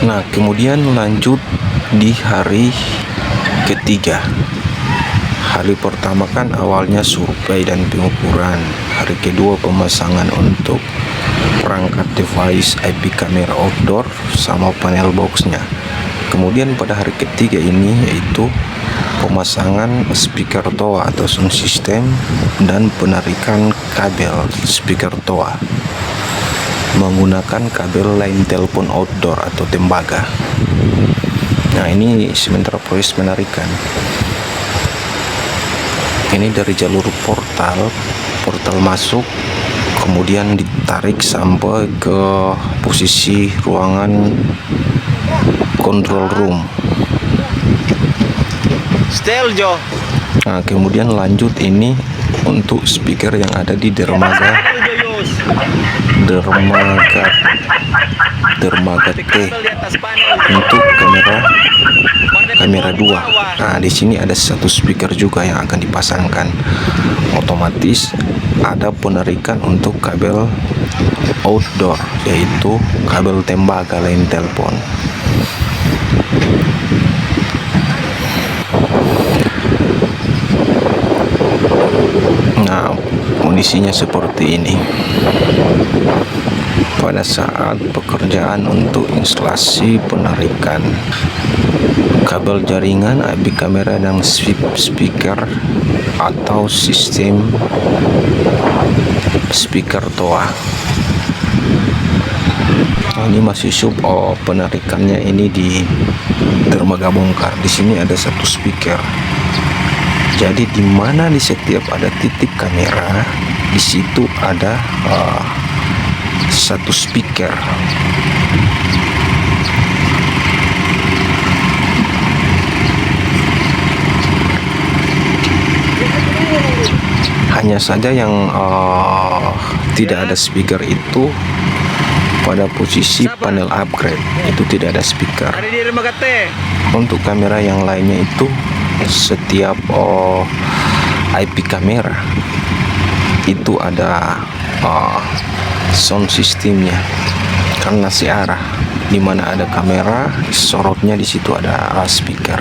Nah, kemudian lanjut di hari ketiga. Hari pertama kan awalnya survei dan pengukuran. Hari kedua pemasangan untuk perangkat device IP kamera outdoor sama panel boxnya. Kemudian pada hari ketiga ini yaitu pemasangan speaker TOA atau sound system dan penarikan kabel speaker TOA menggunakan kabel line telepon outdoor atau tembaga. Nah, ini sementara proses penarikan. Ini dari jalur portal masuk, kemudian ditarik sampai ke posisi ruangan control room. Nah, kemudian lanjut ini untuk speaker yang ada di dermaga T untuk kamera 2. Nah, di sini ada satu speaker juga yang akan dipasangkan. Otomatis ada penarikan untuk kabel outdoor, yaitu kabel tembaga line telepon. Nah, kondisinya seperti ini. Pada saat pekerjaan untuk instalasi penarikan kabel jaringan IP kamera dan speaker atau sistem speaker TOA. Ini masih penarikannya ini di dermaga bongkar. Di sini ada satu speaker. Jadi di mana di setiap ada titik kamera, di situ ada satu speaker. Hanya saja yang tidak ada speaker itu pada posisi panel upgrade, itu tidak ada speaker. Untuk kamera yang lainnya itu setiap IP kamera itu ada sound systemnya, karena searah. Di mana ada kamera, sorotnya di situ ada speaker.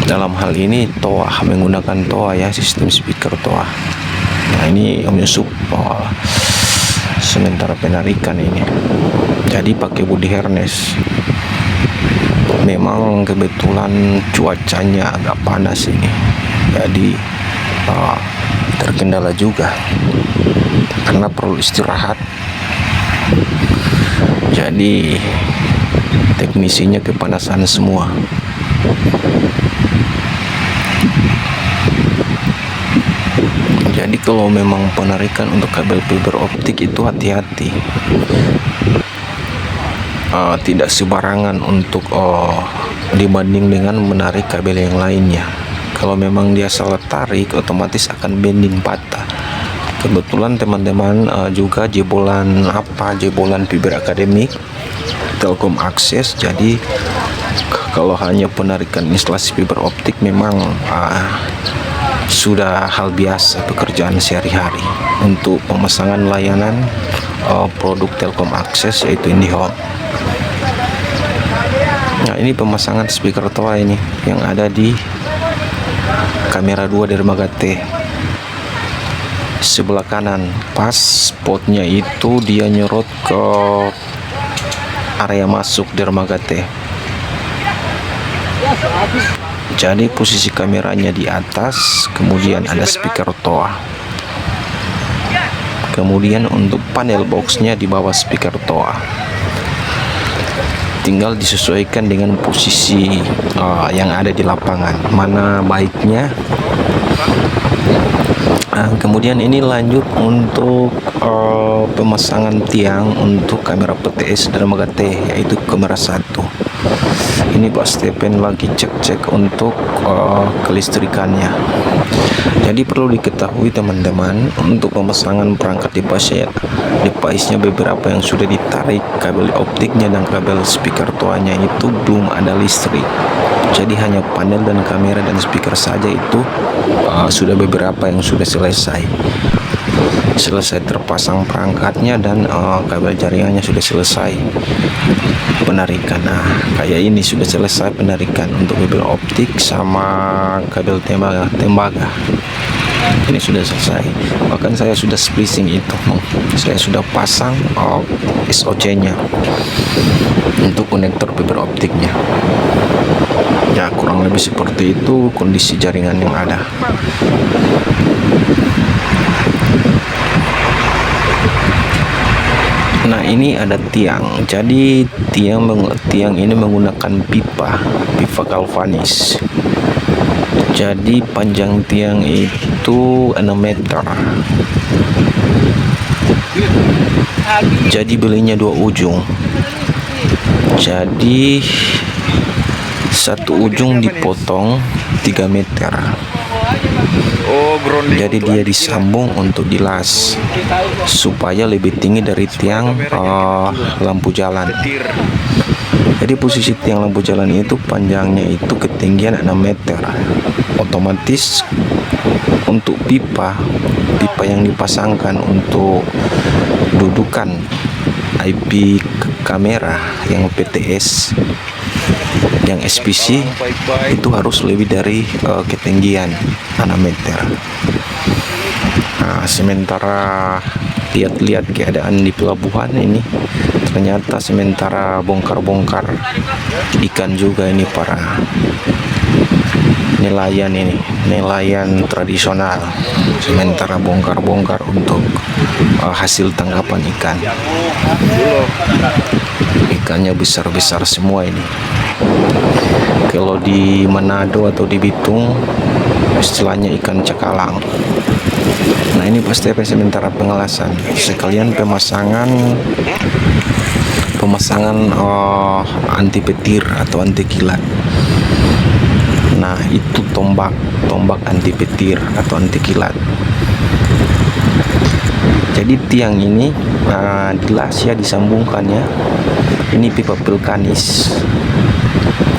Dalam hal ini TOA, menggunakan TOA ya, sistem speaker TOA. Nah, ini Om Yusuf sementara penarikan ini. Jadi pakai body harness. Memang kebetulan cuacanya agak panas ini, jadi terkendala juga karena perlu istirahat. Jadi teknisinya kepanasan semua. Jadi kalau memang penarikan untuk kabel fiber optik itu hati-hati, tidak sembarangan untuk dibanding dengan menarik kabel yang lainnya. Kalau memang dia salah tarik, otomatis akan bending patah. Kebetulan teman-teman juga jebolan fiber akademik Telkom Akses. Jadi kalau hanya penarikan instalasi fiber optik memang sudah hal biasa pekerjaan sehari-hari. Untuk pemasangan layanan produk Telkom Akses yaitu IndiHome. Nah, ini pemasangan speaker TOA ini yang ada di kamera 2 dermaga T. Sebelah kanan pas spotnya itu dia nyorot ke area masuk dermaga T. Jadi posisi kameranya di atas, kemudian ada speaker TOA. Kemudian untuk panel boxnya di bawah speaker TOA. Tinggal disesuaikan dengan posisi yang ada di lapangan, mana baiknya. Kemudian ini lanjut untuk pemasangan tiang untuk kamera PTS dermaga T, yaitu kamera 1. Ini Pak Stephen lagi cek untuk kelistrikannya. Jadi perlu diketahui teman-teman, untuk pemasangan perangkat device-nya beberapa yang sudah ditarik kabel optiknya dan kabel speaker TOA-nya itu belum ada listrik. Jadi hanya panel dan kamera dan speaker saja itu sudah beberapa yang sudah selesai. selesai terpasang perangkatnya dan kabel jaringannya sudah selesai penarikan. Nah, kayak ini sudah selesai penarikan untuk kabel optik sama kabel tembaga. Ini sudah selesai. Bahkan saya sudah splicing itu. Saya sudah pasang SOC-nya untuk konektor fiber optiknya. Ya, kurang lebih seperti itu kondisi jaringan yang ada. Nah, ini ada tiang. Jadi tiang ini menggunakan pipa galvanis. Jadi panjang tiang itu 6 meter. Jadi belinya 2 ujung. Jadi satu ujung dipotong 3 meter. Jadi dia disambung untuk dilas supaya lebih tinggi dari tiang lampu jalan. Jadi posisi tiang lampu jalan itu panjangnya itu ketinggian 6 meter. Otomatis untuk pipa yang dipasangkan untuk dudukan IP kamera yang PTS yang SPC itu harus lebih dari ketinggian 6 meter. Nah, sementara lihat-lihat keadaan di pelabuhan ini, ternyata sementara bongkar-bongkar ikan juga ini para nelayan tradisional, sementara bongkar-bongkar untuk hasil tangkapan ikan. Ikannya besar-besar semua ini. Kalau di Manado atau di Bitung istilahnya ikan cakalang. Nah, ini pasti sementara pengelasan sekalian pemasangan anti petir atau anti kilat. Nah, itu tombak anti petir atau anti kilat. Jadi tiang ini dilas ya, disambungkan ya. Ini pipa vulkanis,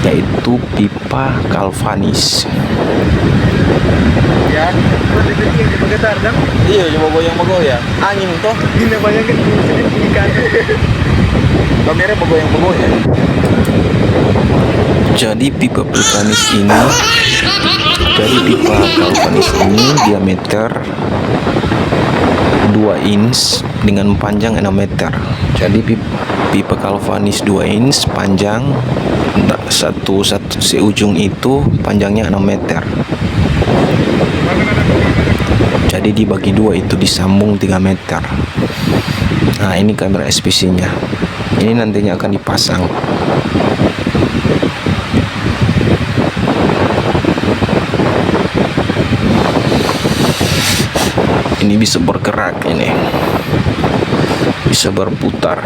yaitu pipa galvanis. Ya, iya, cuma goyang-goyang. Angin toh. Ini banyak ikan. Kamera goyang-goyang. Jadi pipa vulkanis ini, diameter 2 inch dengan panjang 6 meter. Jadi pipa galvanis 2 inch panjang, satu seujung itu panjangnya 6 meter. Jadi dibagi 2 itu disambung 3 meter. Nah, ini kamera SPC-nya. Ini nantinya akan dipasang. Ini bisa bergerak, ini bisa berputar.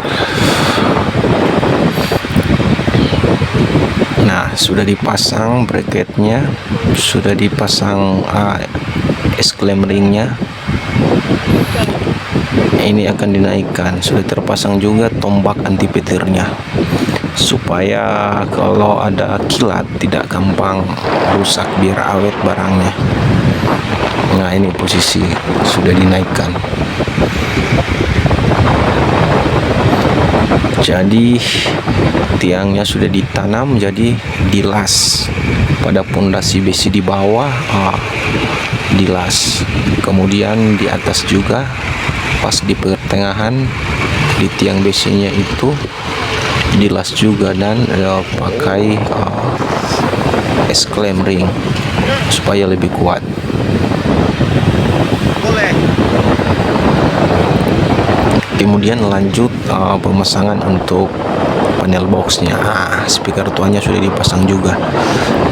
Nah, sudah dipasang bracketnya, sudah dipasang S-clamp ringnya. Ini akan dinaikkan. Sudah terpasang juga tombak anti petirnya supaya kalau ada kilat tidak gampang rusak, biar awet barangnya. Nah, ini posisi sudah dinaikkan. Jadi tiangnya sudah ditanam, jadi dilas pada pondasi besi di bawah, dilas. Kemudian di atas juga pas di pertengahan di tiang besinya itu dilas juga dan pakai S-clamp ring supaya lebih kuat. Kemudian lanjut pemasangan untuk panel boxnya. Speaker tuanya sudah dipasang juga.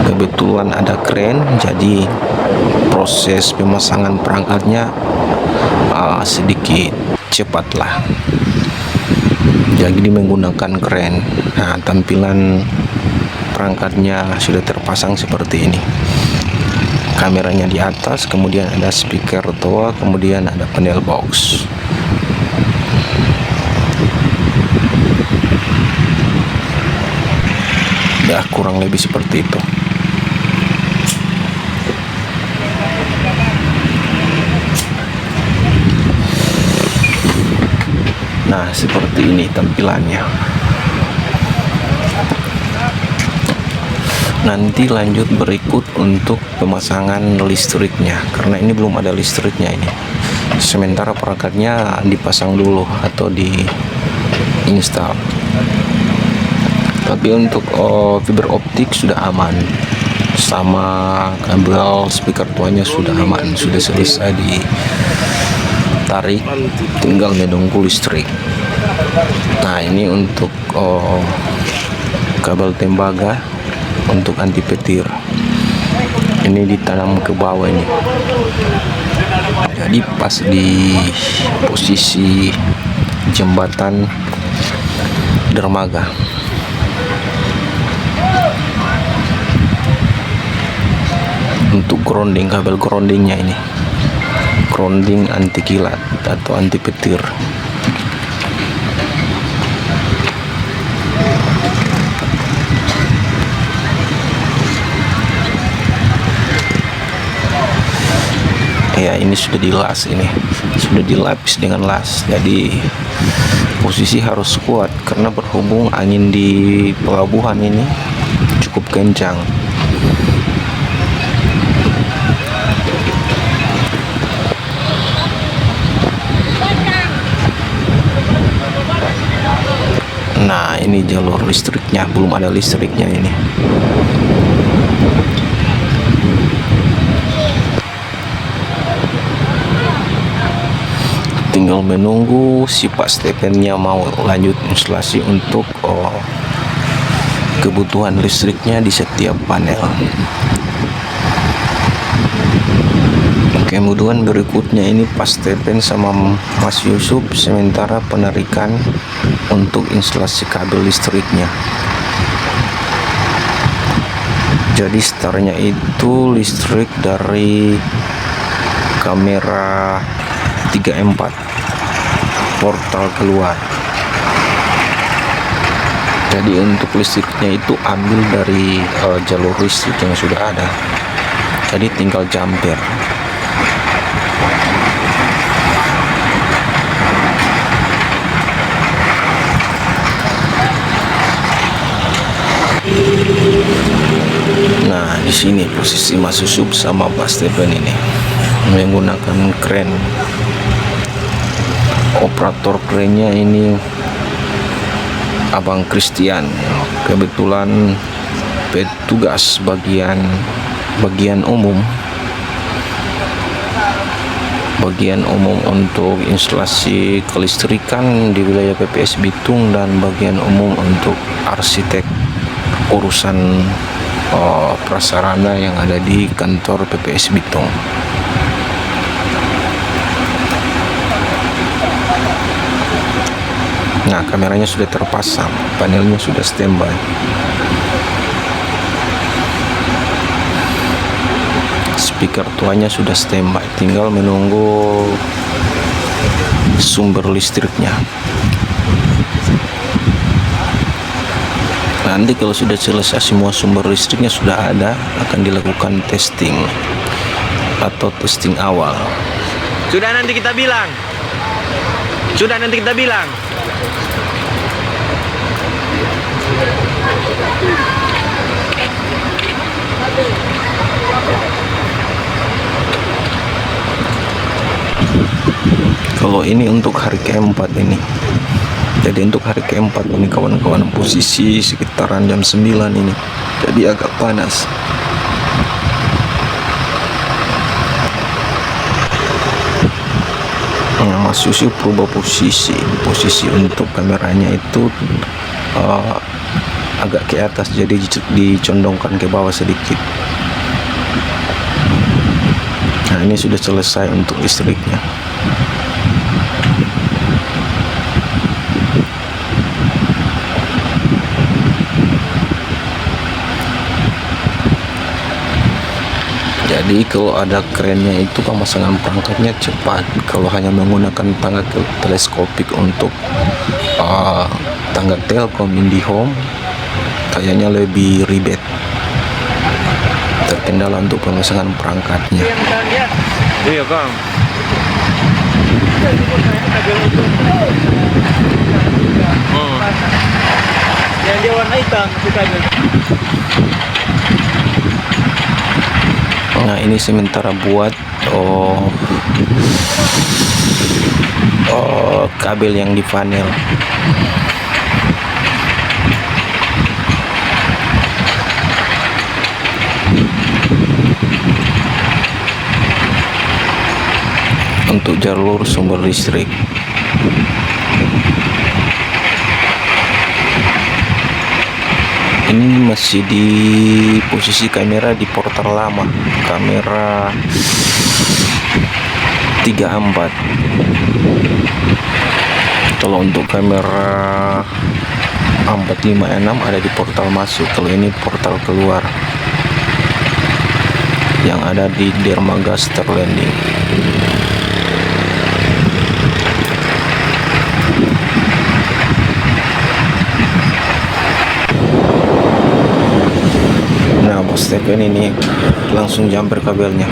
Kebetulan ada kren, jadi proses pemasangan perangkatnya sedikit cepat lah. Jadi menggunakan kren. Nah, tampilan perangkatnya sudah terpasang seperti ini. Kameranya di atas, kemudian ada speaker tua, kemudian ada panel box. Ya, kurang lebih seperti itu. Nah, seperti ini tampilannya. Nanti lanjut berikut untuk pemasangan listriknya, karena ini belum ada listriknya ini. Sementara perangkatnya dipasang dulu atau di install. Tapi untuk fiber optik sudah aman, sama kabel speaker tuanya sudah aman, sudah selesai ditarik, tinggal menunggu listrik. Nah, ini untuk kabel tembaga untuk anti petir, ini ditanam ke bawah ini, jadi pas di posisi jembatan dermaga. Untuk grounding, kabel groundingnya ini grounding anti kilat atau anti petir. Ya, ini sudah dilas, ini sudah dilapis dengan las, jadi posisi harus kuat karena berhubung angin di pelabuhan ini cukup kencang. Nah, ini jalur listriknya, belum ada listriknya ini. Tinggal menunggu si Pak Stepennya mau lanjut instalasi untuk kebutuhan listriknya di setiap panel. Kemudian berikutnya ini Pak Stepen sama Mas Yusuf sementara penarikan untuk instalasi kabel listriknya. Jadi startnya itu listrik dari kamera 3/4 portal keluar. Jadi untuk listriknya itu ambil dari jalur listrik yang sudah ada, jadi tinggal jumper. Nah, di sini posisi Mas Yusuf sama Pak Stepen ini menggunakan kren. Operator kerennya ini Abang Christian, kebetulan petugas bagian umum untuk instalasi kelistrikan di wilayah PPS Bitung, dan bagian umum untuk arsitek urusan prasarana yang ada di kantor PPS Bitung. Nah, kameranya sudah terpasang, panelnya sudah standby. Speaker tuanya sudah standby, tinggal menunggu sumber listriknya. Nanti kalau sudah selesai semua sumber listriknya sudah ada, akan dilakukan testing atau testing awal. Sudah nanti kita bilang. Kalau ini untuk hari keempat ini. Jadi untuk hari keempat ini kawan-kawan, posisi sekitaran jam 9 ini. Jadi agak panas. Nah, Mas Yusuf berubah posisi untuk kameranya itu agak ke atas, jadi dicondongkan ke bawah sedikit. Nah, ini sudah selesai untuk listriknya. Jadi kalau ada kerennya itu pemasangan perangkatnya cepat. Kalau hanya menggunakan tangga teleskopik untuk tangga Telkom IndiHome, kayaknya lebih ribet, terkendala untuk pemasangan perangkatnya. Iya, Kang. Yang dia warna hitam itu kabel. Nah, ini sementara buat kabel yang di panel. Untuk jalur sumber listrik. Ini masih di posisi kamera di portal lama, kamera 34. Kalau untuk kamera 456 ada di portal masuk. Kalau ini portal keluar yang ada di dermaga Star Landing. Nah, Bos Stephen ini langsung jumper kabelnya.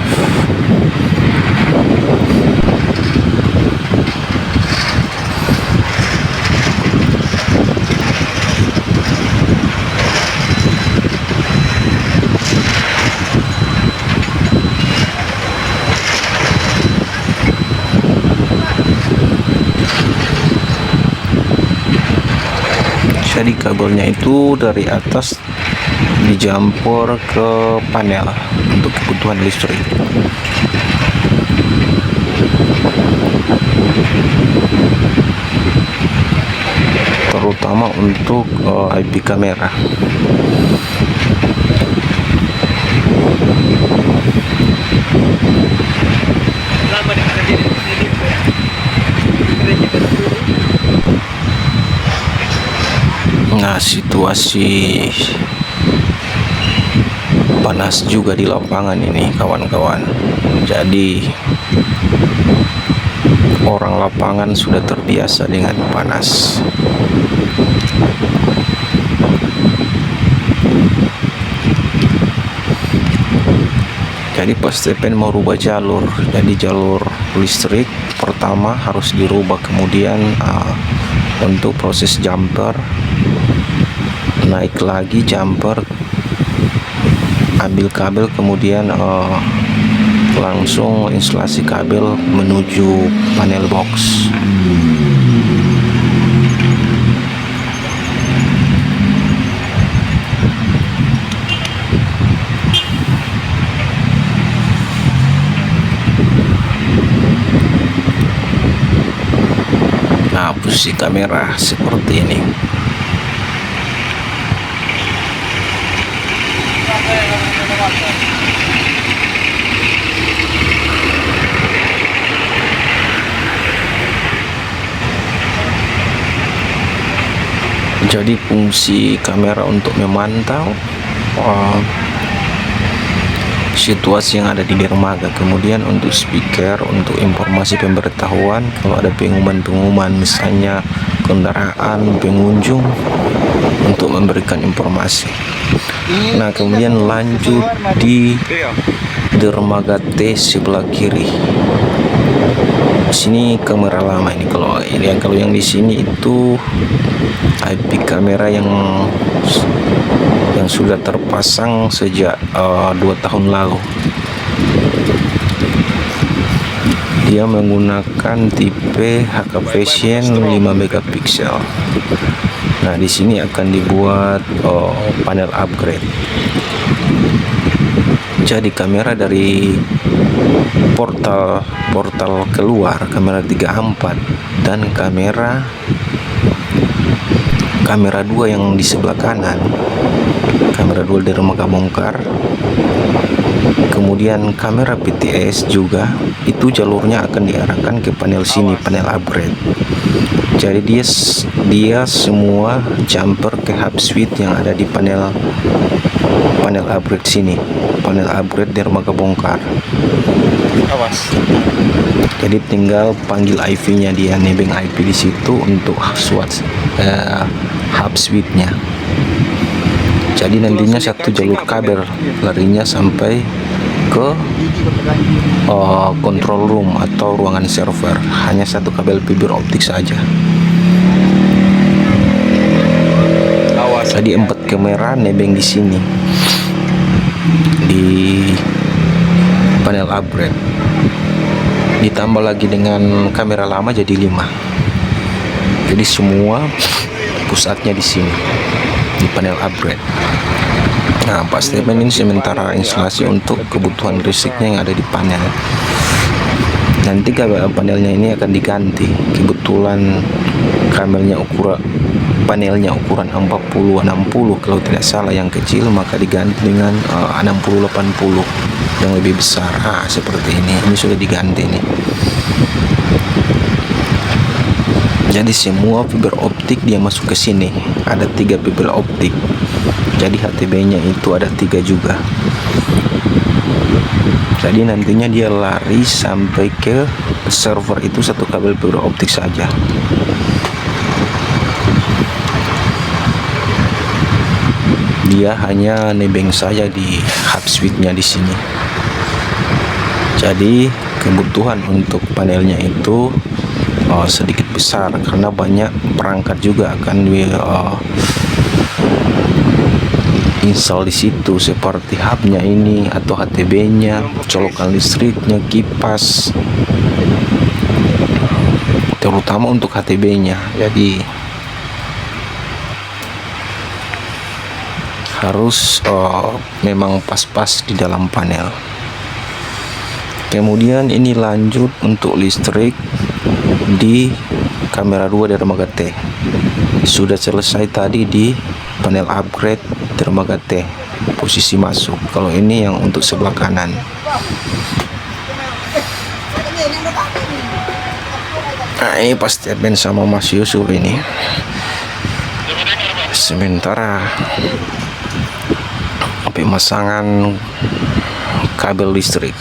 Jadi kabelnya itu dari atas dijamper ke panel untuk kebutuhan listrik. Terutama untuk IP kamera. Lama dengan ini. Nah, situasi panas juga di lapangan ini, kawan-kawan. Jadi orang lapangan sudah terbiasa dengan panas. Jadi Pak Stephen mau rubah jalur. Jadi jalur listrik pertama harus dirubah, kemudian untuk proses jumper naik lagi jumper, ambil kabel, kemudian langsung instalasi kabel menuju panel box. Nah, posisi kamera seperti ini. Jadi fungsi kamera untuk memantau situasi yang ada di dermaga, kemudian untuk speaker untuk informasi pemberitahuan kalau ada pengumuman-pengumuman, misalnya kendaraan, pengunjung, untuk memberikan informasi. Nah, kemudian lanjut di dermaga T sebelah kiri. Sini kamera lama ini. Kalau yang di sini itu IP kamera yang sudah terpasang sejak 2 tahun lalu. Dia menggunakan tipe HK Vision 5 megapiksel. Nah, di sini akan dibuat panel upgrade. Jadi kamera dari portal keluar, kamera 34, dan kamera 2 yang di sebelah kanan, kamera 2 dermaga bongkar, kemudian kamera PTS juga, itu jalurnya akan diarahkan ke panel sini, panel upgrade. Jadi dia semua jumper ke hub switch yang ada di panel upgrade sini, panel upgrade dermaga bongkar. Awas. Jadi tinggal panggil IV-nya, dia nebeng IP di situ untuk switch hub switch-nya. Jadi nantinya satu jalur kabel larinya sampai ke control room atau ruangan server. Hanya satu kabel fiber optik saja. Tadi 4 kamera nebeng di sini di panel upgrade. Ditambah lagi dengan kamera lama jadi 5. Jadi semua pusatnya di sini di panel upgrade. Nah, Pak Stephen ini sementara instalasi untuk kebutuhan listriknya yang ada di panel. Nanti panelnya ini akan diganti. Kebetulan panelnya ukuran 40-60 kalau tidak salah, yang kecil, maka diganti dengan 60-80 yang lebih besar. Seperti ini sudah diganti nih. Jadi semua fiber optik dia masuk ke sini. Ada 3 fiber optik. Jadi HTB-nya itu ada 3 juga. Jadi nantinya dia lari sampai ke server itu satu kabel fiber optik saja. Dia hanya nebeng saja di hub switch-nya di sini. Jadi kebutuhan untuk panelnya itu sedikit besar karena banyak perangkat juga akan install di situ, seperti hubnya ini atau HTB-nya, colokan listriknya, kipas, terutama untuk HTB-nya. Jadi harus memang pas-pas di dalam panel. Kemudian ini lanjut untuk listrik di kamera 2 dermaga T. Sudah selesai tadi di panel upgrade dermaga T, posisi masuk. Kalau ini yang untuk sebelah kanan. Nah, ini pasti Ben sama Mas Yusuf ini. Sementara pemasangan kabel listrik.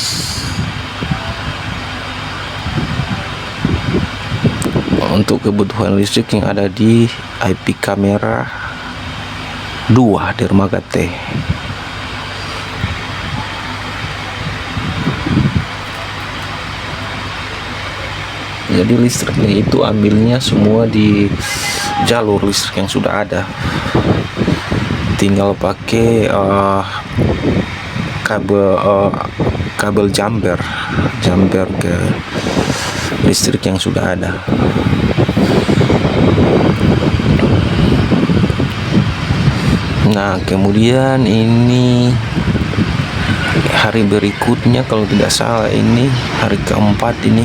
Untuk kebutuhan listrik yang ada di IP kamera 2 dermaga T. Jadi listriknya itu ambilnya semua di jalur listrik yang sudah ada. Tinggal pakai kabel jumper ke listrik yang sudah ada. Nah, kemudian ini hari berikutnya, kalau tidak salah ini hari keempat ini,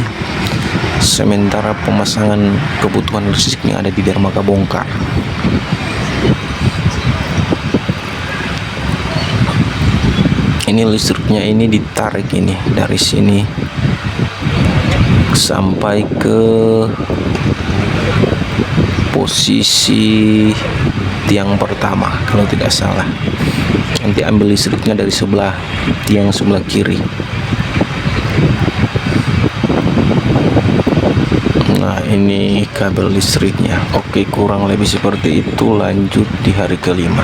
sementara pemasangan kebutuhan listrik yang ada di dermaga bongkar. Ini listriknya ini ditarik ini dari sini sampai ke posisi tiang pertama kalau tidak salah. Nanti ambil listriknya dari sebelah tiang sebelah kiri. Nah, ini kabel listriknya. Oke, kurang lebih seperti itu. Lanjut di hari kelima.